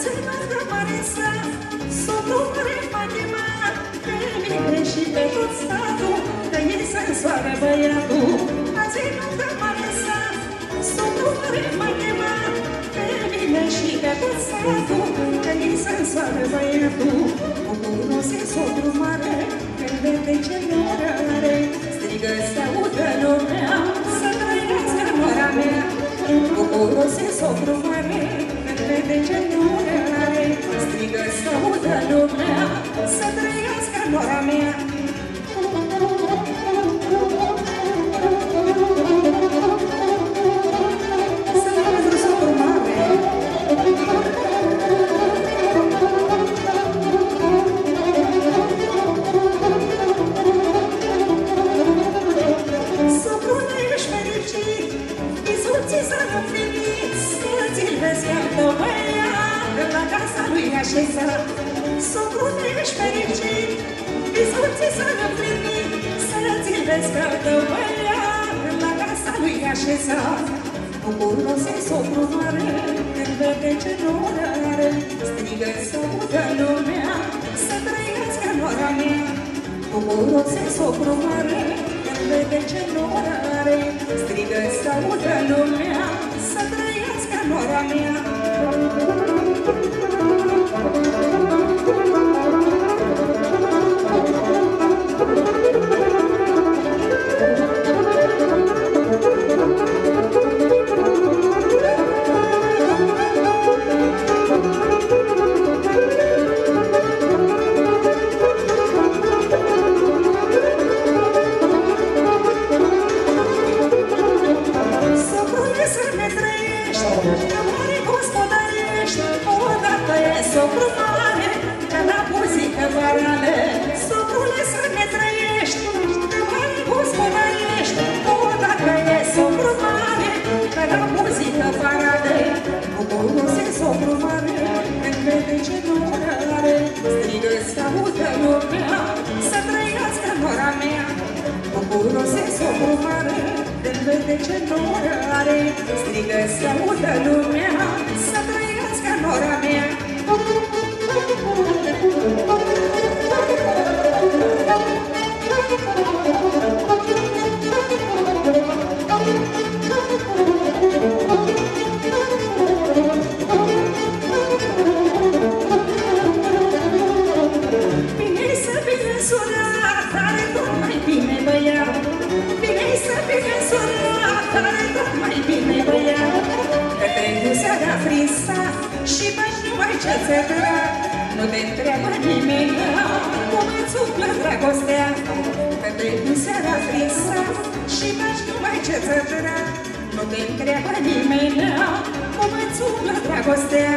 ținut mare sa, socru mare Fatima, pe mine și pe tot satul, că ei se însoară băiatul. A ținut mare sa, socru mare Fatima, pe mine și pe tot satul, că ei se însoară băiatul. Bucură-se socru mare, când vede ce noră are, strigă să audă lumea, să trăiască nora mea. Bucură-se socru mare, când vede ce noră are, strigă să audă lumea, să trăiască nora mea. Să ne pentru socru mare. Socrule, ești fericit, Iisus s-a împlinit, să ți-l vezi iartă băiat, la casa lui așezat. Socrule, ești fericit, Iisus s-a împlinit, să ți-l vezi iartă băiat, la casa lui așezat. Bucură-se socru mare, când vede ce noră are, strigă să audă lumea, să trăiască nora mea. Bucură-se socru mare, când vede ce noră are, strigă să audă lumea, să trăiască nora mea. Socru mare, că la buzică varale, socrule să ne trăiești, că mare gospodărești, odată e socru mare, că la buzică varale. Bucură-se socru mare, când vede ce noră are, strigă să audă lumea, să trăiască nora mea. Bucură-se socru mare, când vede ce noră are, strigă să audă lumea, să trăiască nora mea. Bine să fie sora, tare tot mai bine băiat. Bine să fie sora, tare tot mai bine băiat. Că te-ai seara frisa și mai nu mai ce ți-e drag. Nu te întreabă nimeni cum îți umplă dragostea. Că te-ai seara frisa și mai nu mai ce ți-e drag. Nu te întreabă nimeni cum îți umplă dragostea.